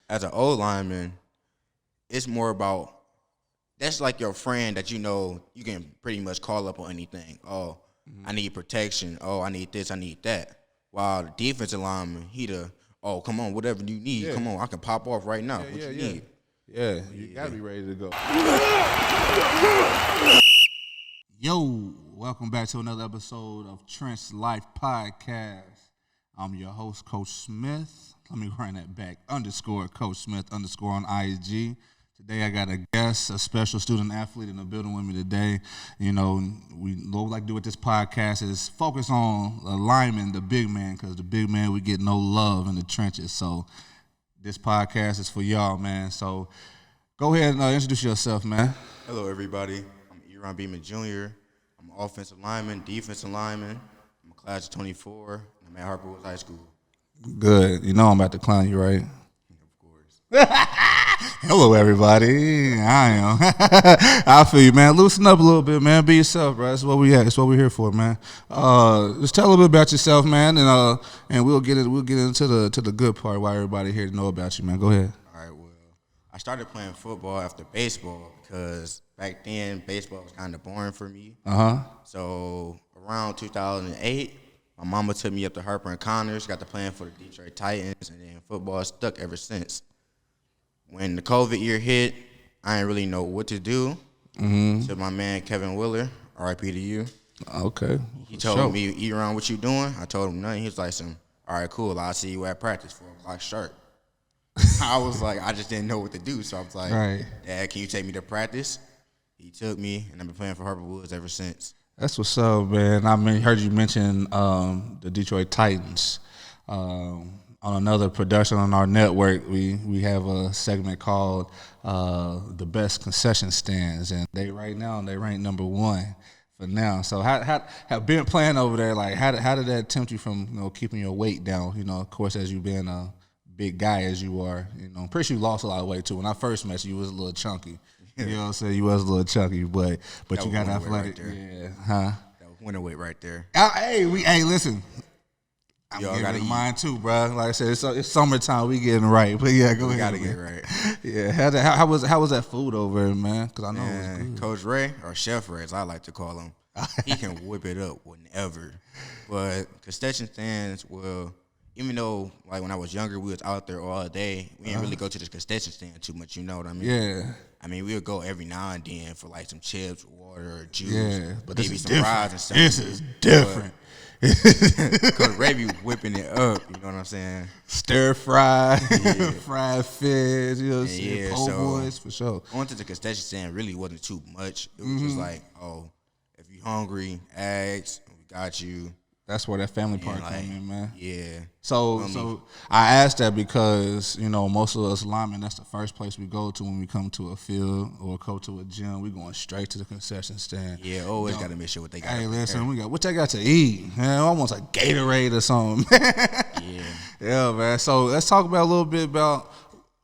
as an old lineman, it's more about that's like your friend that you know you can pretty much call up on anything. Oh, I need protection. Oh, I need this. I need that. While the defensive lineman, oh, come on, whatever you need. Yeah. Come on, I can pop off right now. What you need? Yeah, you gotta be ready to go. Yo, welcome back to another episode of Trent's Life Podcast. I'm your host, Coach Smith. Let me run that back. _Coach Smith _ on IG. Today I got a guest, a special student athlete in the building with me today. You know, what we like to do with this podcast is focus on the lineman, the big man, because the big man, we get no love in the trenches. So this podcast is for y'all, man. So go ahead and introduce yourself, man. Hello, everybody. I'm Eiron Beamon Jr. I'm an offensive lineman, defensive lineman. I'm a class of 24, and I'm at Harper Woods High School. Good. You know I'm about to clown you, right? Of course. Hello, everybody. I am. I feel you, man. Loosen up a little bit, man. Be yourself, bro. That's what we at. That's what we're here for, man. Just tell a little bit about yourself, man, and we'll get into the good part. Why everybody here to know about you, man. Go ahead. All right. Well, I started playing football after baseball because back then baseball was kind of boring for me. So around 2008, my mama took me up to Harper and Connors, got to playing for the Detroit Titans, and then football stuck ever since. When the COVID year hit, I didn't really know what to do. So my man Kevin Willer, R.I.P. to you. Okay. He told me, Eiron, what you doing? I told him nothing. He was like, all right, cool. I'll see you at practice 4 o'clock sharp. I was like, I just didn't know what to do. So I was like, Dad, can you take me to practice? He took me, and I've been playing for Harper Woods ever since. That's what's up, man. I mean, heard you mention the Detroit Titans. On another production on our network, we have a segment called The Best Concession Stands, and they rank number 1 for now. So how have been playing over there, like how did that tempt you from keeping your weight down? Of course, as you being a big guy as you are, I'm pretty sure you lost a lot of weight too. When I first met you, you was a little chunky. You know what I'm saying? You was a little chunky, but you got athletic. That was winter weight right there. Hey, listen. I'm getting mine too, bro. Like I said, it's summertime. We getting right, but yeah, go ahead. Gotta get right. Yeah, how was that food over there, man? Because I know it was good. Coach Ray, or Chef Ray, as I like to call him, he can whip it up whenever. But concession stands, well, even though like when I was younger, we was out there all day. We didn't really go to the concession stand too much. You know what I mean? Yeah. I mean, we would go every now and then for like some chips, water, or juice. Yeah, but maybe some fries and stuff. This is different. Because Ray be whipping it up, you know what I'm saying? Stir fry, fried fish, you know what I'm saying? Yeah, Po' boys, for sure. Going to the concession stand really wasn't too much. It was just like, oh, if you hungry, ask, we got you. That's where that family part came in, man. Yeah. So I asked that because, most of us linemen, that's the first place we go to when we come to a field or go to a gym. We going straight to the concession stand. Yeah, always got to make sure what they got. Hey, listen, what they got to eat? Man, almost like Gatorade or something. Yeah. Yeah, man. So let's talk about a little bit about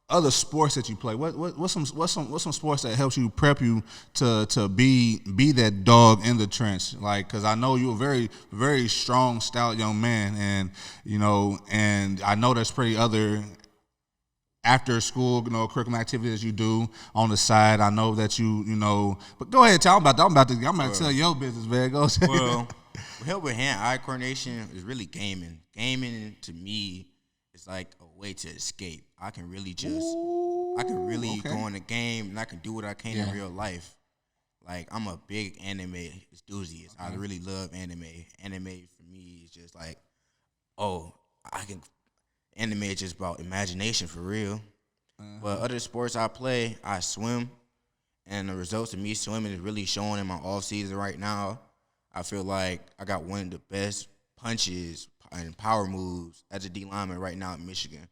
other sports that you play. What's some sports that helps you prep you to be that dog in the trench? Like, because I know you're a very, very strong, stout young man, and I know there's pretty other after school, curriculum activities you do on the side. I know that but go ahead, I'm about to tell your business, man. Go. Well, help with hand-eye coordination is really gaming. Gaming to me is like a way to escape. I can really go in the game and I can do what I can in real life. Like, I'm a big anime enthusiast. I really love anime. Anime for me is just like, anime is just about imagination for real. But other sports I play, I swim. And the results of me swimming is really showing in my off season right now. I feel like I got one of the best punches and power moves as a D lineman right now in Michigan.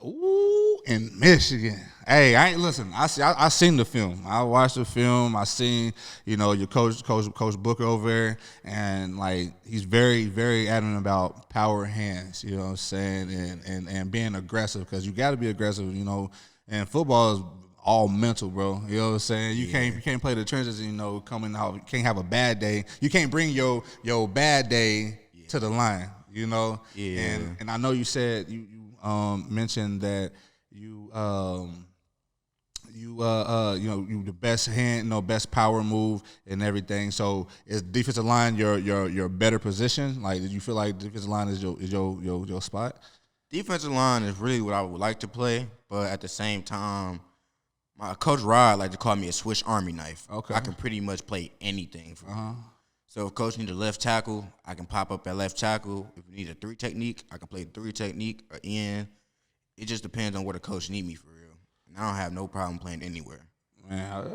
Ooh, in Michigan. Hey, I seen the film. I watched the film. I seen, your coach Booker over there, and like he's very, very adamant about power hands, you know what I'm saying, and being aggressive, because you got to be aggressive, and football is all mental, bro. You know what I'm saying? You can't play the trenches, coming out. You can't have a bad day. You can't bring your bad day to the line, Yeah. And I know you said you mentioned that you the best hand, best power move and everything. So is defensive line your better position? Like, did you feel like defensive line is your spot? Defensive line is really what I would like to play, but at the same time, my coach Rod like to call me a Swiss Army knife. Okay. I can pretty much play anything. So if coach need a left tackle, I can pop up at left tackle. If we need a 3 technique, I can play 3 technique or end. It just depends on where the coach need me for real. And I don't have no problem playing anywhere. Man,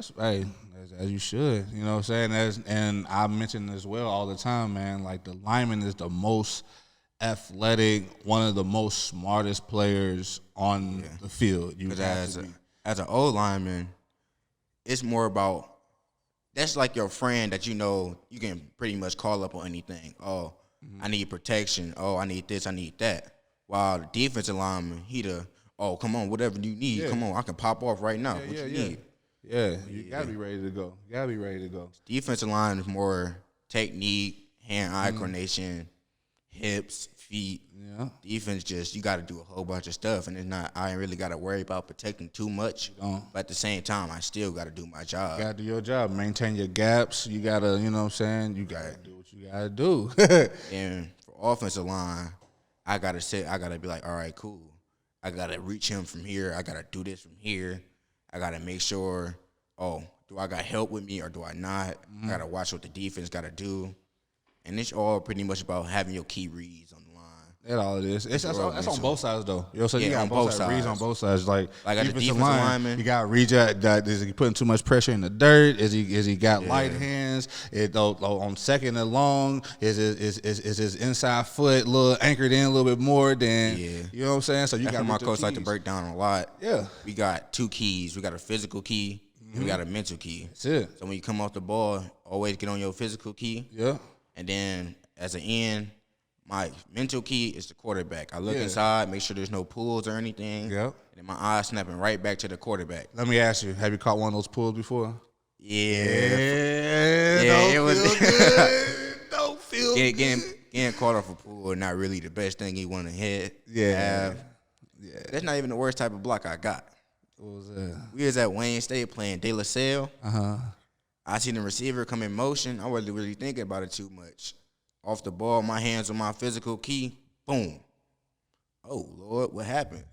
as you should. You know what I'm saying? And I mention as well all the time, man, like the lineman is the most athletic, one of the most smartest players on the field. Because as an old lineman, it's more about that's like your friend that you know you can pretty much call up on anything. Oh, I need protection. Oh, I need this, I need that. While the defensive lineman, oh, come on, whatever you need. Yeah. Come on, I can pop off right now. What you need? Yeah, you got to be ready to go. Defensive line is more technique, hand-eye coordination, hips, feet. Yeah. Defense just, you got to do a whole bunch of stuff. And I ain't really got to worry about protecting too much. But at the same time, I still got to do my job. You got to do your job. Maintain your gaps. You got to, you know what I'm saying? You got to do what you got to do. And for offensive line, I got to be like, all right, cool. I got to reach him from here. I got to do this from here. I got to make sure, do I got help with me or do I not? I got to watch what the defense got to do. And it's all pretty much about having your key reads on the line. That's all it is. That's on both sides, though. You know what I'm saying? Yeah, you got on both sides. Reads on both sides. Like at the defensive lineman, you got reads that is he putting too much pressure in the dirt? Is he got light hands? On second and long, is his inside foot a little anchored in a little bit more than you know what I'm saying? So you got my coach like to break down a lot. Yeah. We got 2 keys. We got a physical key and we got a mental key. That's it. So when you come off the ball, always get on your physical key. Yeah. And then as an end, my mental key is the quarterback. I look inside, make sure there's no pulls or anything. Yep. And then my eyes snapping right back to the quarterback. Let me ask you, have you caught one of those pulls before? Yeah. It was good. Don't feel good. Getting caught off a pull, not really the best thing you want to hit. Yeah. That's not even the worst type of block I got. What was that? We was at Wayne State playing De La Salle. Uh-huh. I seen the receiver come in motion. I wasn't really thinking about it too much. Off the ball, my hands on my physical key. Boom. Oh, Lord, what happened?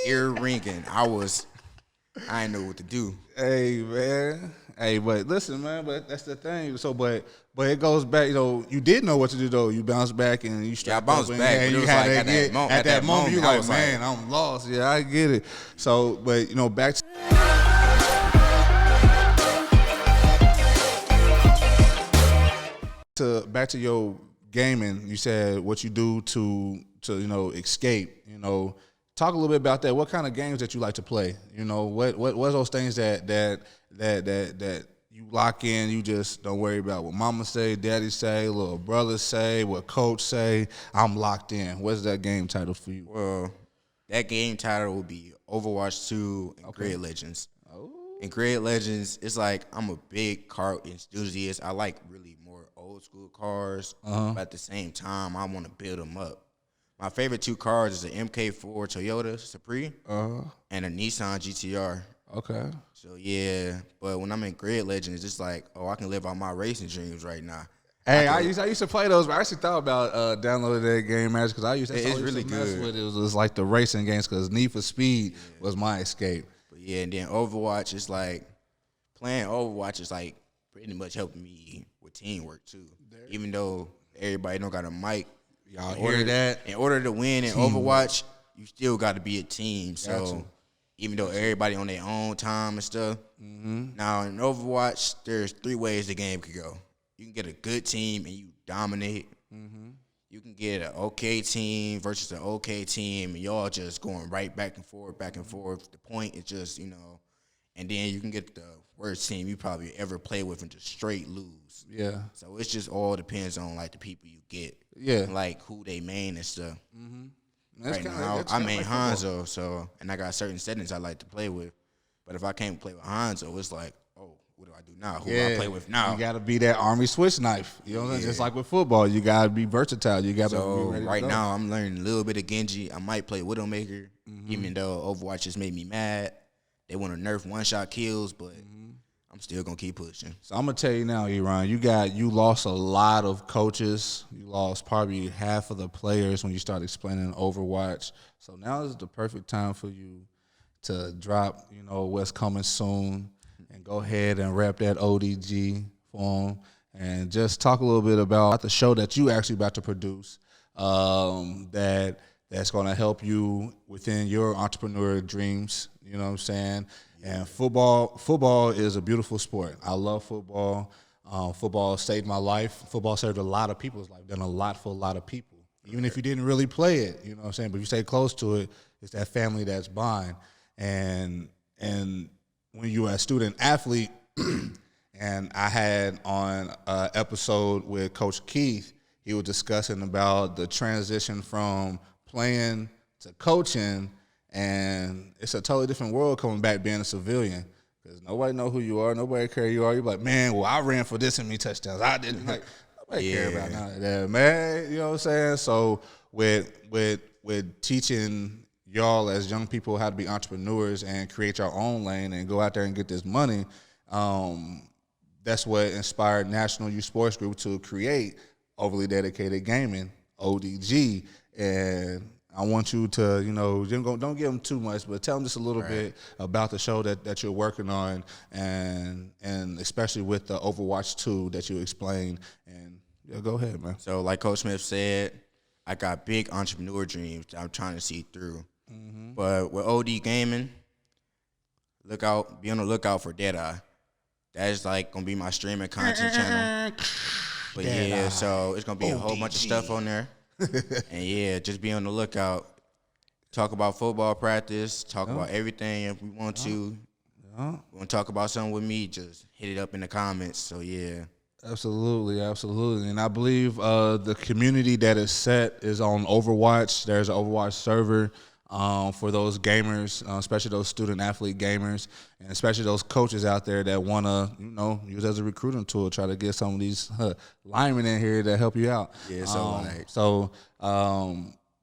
Ear ringing. I didn't know what to do. Hey, man. Hey, but listen, man, but that's the thing. So, but it goes back, you did know what to do, though. You bounced back and you I bounced back, but it was like at that moment, you like, man, I'm lost. Yeah, I get it. So, but, back to your gaming, you said what you do to escape. Talk a little bit about that. What kind of games that you like to play? What's those things that you lock in? You just don't worry about what mama say, daddy say, little brother say, what coach say. I'm locked in. What's that game title for you? Well, that game title will be Overwatch 2 and Grid Legends. Oh. In Grid Legends, it's like I'm a big car enthusiast. I like really more old school cars, but at the same time, I want to build them up. My favorite 2 cars is an MK4 Toyota Supra and a Nissan GTR. Okay. So, yeah, but when I'm in Grid Legends, it's like, I can live out my racing dreams right now. Hey, I used to play those, but I actually thought about downloading that game match because I used to. It's really good. It was like the racing games because Need for Speed was my escape. But yeah, and then Overwatch is like playing Overwatch is like pretty much helping me with teamwork too. Even though everybody don't got a mic, y'all hear that? In order to win in Overwatch, you still got to be a team. So even though everybody on their own time and stuff, now in Overwatch, there's 3 ways the game could go. You can get a good team and you dominate. You can get an okay team versus an okay team, and y'all just going right back and forth, back and forth. The point is just, and then you can get the worst team you probably ever play with and just straight lose. Yeah. So it's just all depends on, like, the people you get. Yeah. And, like, who they main and stuff. Right now, I main Hanzo, and I got certain settings I like to play with. But if I can't play with Hanzo, it's like, what do I do now? Who do I play with now? You got to be that Army switch knife. You know what I'm saying? Just like with football, you got to be versatile. You got to be ready to right go. now, I'm learning a little bit of Genji. I might play Widowmaker, even though Overwatch just made me mad. They want to nerf one-shot kills, but I'm still going to keep pushing. So I'm going to tell you now, Eiron, you lost a lot of coaches. You lost probably half of the players when you start explaining Overwatch. So now is the perfect time for you to drop, what's coming soon and go ahead and rep that ODG for them and just talk a little bit about the show that you actually about to produce that's going to help you within your entrepreneur dreams, you know what I'm saying? And football is a beautiful sport. I love football. Football saved my life. Football saved a lot of people's life, done a lot for a lot of people. Even if you didn't really play it, you know what I'm saying? But if you stay close to it, it's that family that's bond. And when you're a student athlete, and I had on an episode with Coach Keith, he was discussing about the transition from playing to coaching, and it's a totally different world coming back being a civilian because nobody know who you are, nobody care who you are. You're like, man, well, I ran for this many touchdowns. I didn't. Like, nobody care about none of that, man. You know what I'm saying? So with teaching y'all as young people how to be entrepreneurs and create your own lane and go out there and get this money, that's what inspired National Youth Sports Group to create Overly Dedicated Gaming, ODG. And I want you to, don't give them too much, but tell them just a little bit about the show that you're working on and especially with the Overwatch 2 that you explained. And go ahead, man. So like Coach Smith said, I got big entrepreneur dreams that I'm trying to see through. But with OD Gaming, be on the lookout for Deadeye. That is like gonna be my streaming content channel. But so it's gonna be a whole bunch of stuff on there. And just be on the lookout. Talk about football practice, talk about everything if we want to. Want to talk about something with me, just hit it up in the comments. So Absolutely. And I believe the community that is set is on Overwatch. There's an Overwatch server for those gamers, especially those student-athlete gamers, and especially those coaches out there that want to, use as a recruiting tool, try to get some of these linemen in here to help you out.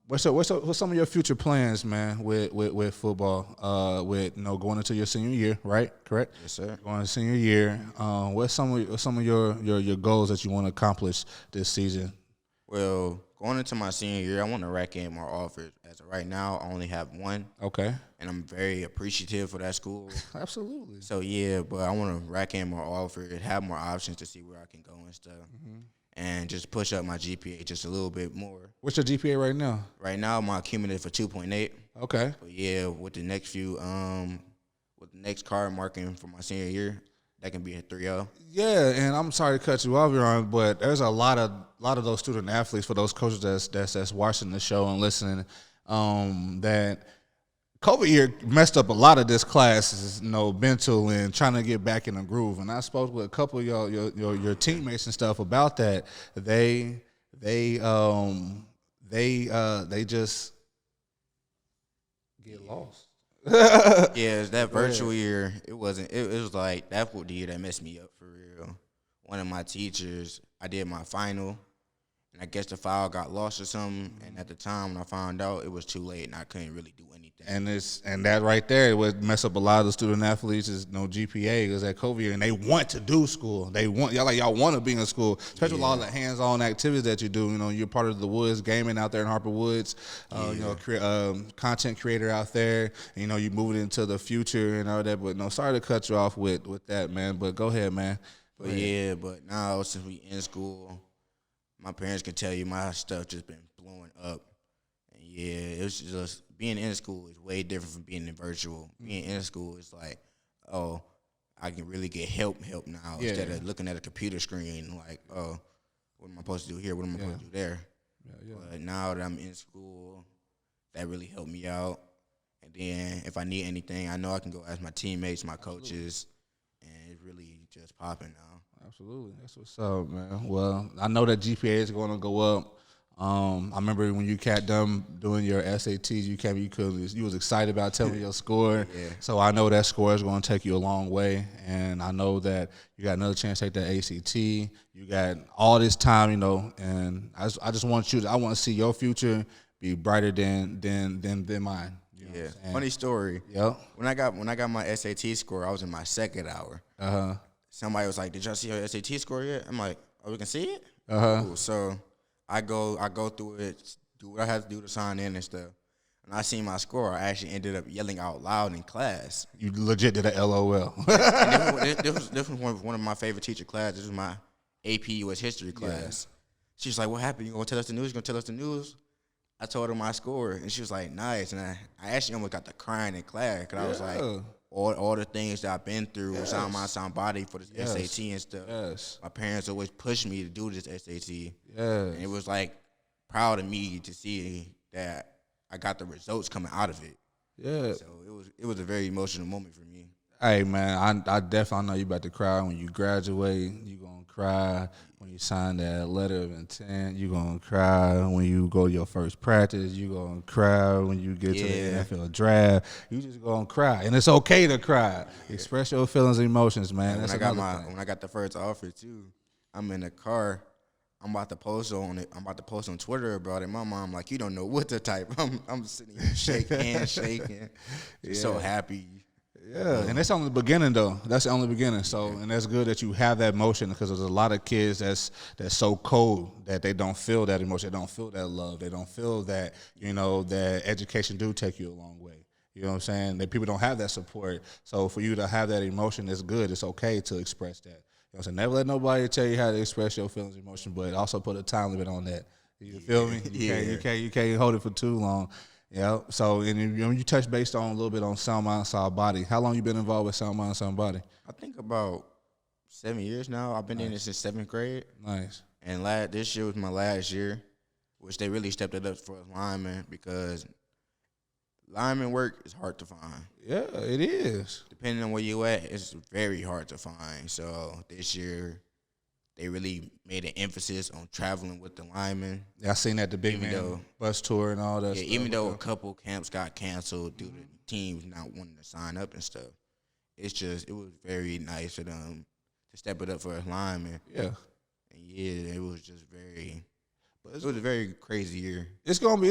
What's some of your future plans, man, with football? Going into your senior year, right? Correct? Yes, sir. Going into senior year. What's some of your goals that you want to accomplish this season? Well, going into my senior year, I want to rack in more offers. As of right now, I only have one. Okay. And I'm very appreciative for that school. Absolutely. So, but I want to rack in more offers, have more options to see where I can go and stuff. And just push up my GPA just a little bit more. What's your GPA right now? Right now, my cumulative for 2.8. Okay. But with the next with the next card marking for my senior year, that can be a 3.0. Yeah, and I'm sorry to cut you off, Eiron, but there's a lot of those student athletes, for those coaches that's watching the show and listening, that COVID year messed up a lot of this class, mental and trying to get back in the groove. And I spoke with a couple of your teammates and stuff about that. They just get lost. That virtual year, it wasn't. It was like that was the year that messed me up for real. One of my teachers, I did my final, and I guess the file got lost or something. And at the time when I found out, it was too late, and I couldn't really do anything. And that right there would mess up a lot of the student athletes. Is no GPA because that COVID year, and they want to do school. They want y'all want to be in school, especially with all the hands-on activities that you do. You're part of the Woods gaming out there in Harper Woods. Content creator out there. And, you moving into the future and all that. But sorry to cut you off with that, man. But go ahead, man. But now since we in school, my parents can tell you my stuff just been blowing up. And it's just being in school is way different from being in virtual. Being in school is like, oh, I can really get help now instead of looking at a computer screen like, oh, what am I supposed to do here? What am I supposed to do there? But now that I'm in school, that really helped me out. And then if I need anything, I know I can go ask my teammates, my coaches, and it's really just popping now. Absolutely. That's what's up, man. Well, I know that GPA is going to go up. I remember when you got done doing your SATs, you was excited about telling your score. Yeah. So I know that score is going to take you a long way, and I know that you got another chance to take that ACT. You got all this time, and I just want I want to see your future be brighter than mine. Yeah. Funny story. Yep. When I got my SAT score, I was in my second hour. Somebody was like, "Did y'all see your SAT score yet?" I'm like, "Oh, we can see it." Cool. So I go through it, do what I have to do to sign in and stuff. And I seen my score. I actually ended up yelling out loud in class. You legit did a LOL. This was one of my favorite teacher classes. This was my AP US history class. Yeah. She was like, "What happened? You gonna tell us the news? You gonna tell us the news?" I told her my score, and she was like, "Nice." And I actually almost got to crying in class because I was like, all the things that I've been through, sound body for this SAT and stuff. Yes. My parents always pushed me to do this SAT. Yes. And it was like proud of me to see that I got the results coming out of it. Yeah. So it was a very emotional moment for me. Hey man, I definitely know you about to cry when you graduate. You gonna cry when you sign that letter of intent. You gonna cry when you go to your first practice. You gonna cry when you get to the NFL draft. You just gonna cry, and it's okay to cry. Yeah. Express your feelings and emotions, man. When I got the first offer too, I'm in the car. I'm about to post on it. I'm about to post on Twitter about it. My mom like, "You don't know what to type." I'm sitting here shaking, so happy. Yeah, and that's only the beginning, though. That's the only beginning. So, and that's good that you have that emotion because there's a lot of kids that's so cold that they don't feel that emotion, they don't feel that love, they don't feel that that education do take you a long way. You know what I'm saying? That people don't have that support. So for you to have that emotion, it's good. It's okay to express that. You know what I'm saying? Never let nobody tell you how to express your feelings and emotion, but also put a time limit on that. You feel me? You can't hold it for too long. Yeah. So, and you touched based on a little bit on Sound Mind, Sound Body. How long you been involved with Sound Mind, Sound Body? I think about 7 years now. I've been in it since 7th grade. Nice. And this year was my last year, which they really stepped it up for us linemen because lineman work is hard to find. Yeah, it is. Depending on where you at, it's very hard to find. So this year, they really made an emphasis on traveling with the linemen. Yeah, I seen that the big bus tour and all that stuff. Even though a couple camps got canceled due to teams not wanting to sign up and stuff, it was very nice for them to step it up for us linemen. Yeah. And it was just it was a very crazy year. It's gonna be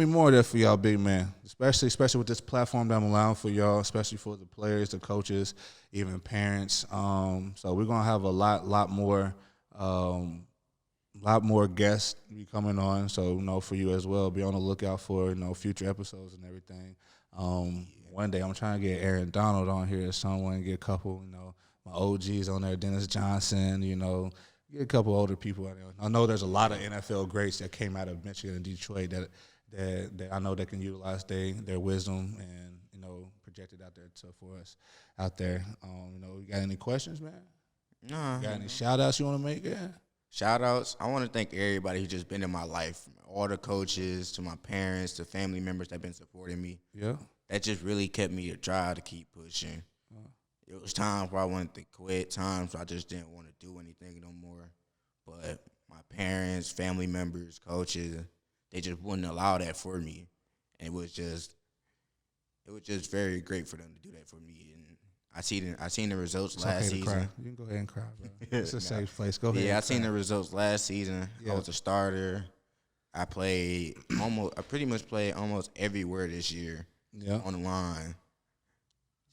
more of that for y'all, big man. Especially with this platform that I'm allowing for y'all, especially for the players, the coaches, even parents. So we're gonna have a lot more guests be coming on. So for you as well, be on the lookout for future episodes and everything. One day I'm trying to get Aaron Donald on here or someone, get a couple, my OGs on there, Dennis Johnson, get a couple older people out there. I know there's a lot of NFL greats that came out of Michigan and Detroit that I know that can utilize their wisdom and project it out there for us out there. You got any questions, man? No. Got any shout outs you want to make? Yeah. Shout outs. I want to thank everybody who's just been in my life, from all the coaches to my parents to family members that have been supporting me. Yeah. That just really kept me to try to keep pushing. It was times where I wanted to quit, times where I just didn't want to do anything no more. But my parents, family members, coaches, they just wouldn't allow that for me. And it was just very great for them to do that for me. And I seen the results last season. Cry. You can go ahead and cry, bro. It's a safe place. Go ahead. Yeah, I seen the results last season. Yeah. I was a starter. I pretty much played almost everywhere this year. Yeah. On the line.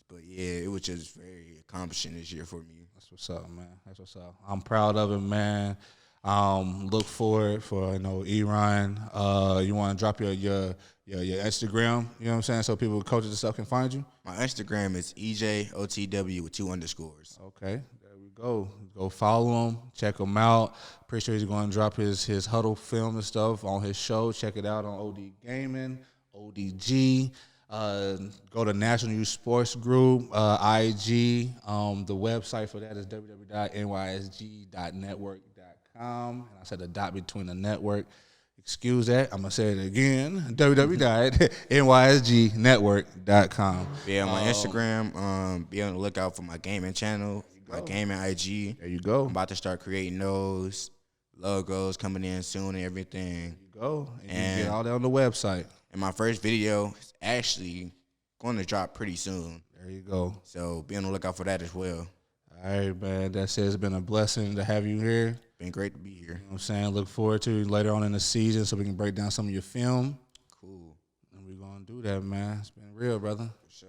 But yeah, it was just very accomplishing this year for me. That's what's up, man. That's what's up. I'm proud of it, man. Look forward for Eiron. You want to drop your Instagram? You know what I'm saying, so people, coaches and stuff, can find you. My Instagram is EJOTW with 2 underscores. Okay, there we go. Go follow him. Check him out. Pretty sure he's going to drop his huddle film and stuff on his show. Check it out on OD Gaming, ODG. Go to National Youth Sports Group, IG. The website for that is www.nysg.network.com. And I said the dot between the network. Excuse that. I'm going to say it again. www.nysgnetwork.com. Yeah, my Instagram. Be on the lookout for my gaming channel, my gaming IG. There you go. I'm about to start creating those logos coming in soon and everything. go. And you get all that on the website. And my first video is actually going to drop pretty soon. There you go. So be on the lookout for that as well. All right, man. That says it's been a blessing to have you here. Been great to be here. You know what I'm saying? Look forward to it later on in the season so we can break down some of your film. Cool. And we're going to do that, man. It's been real, brother. For sure.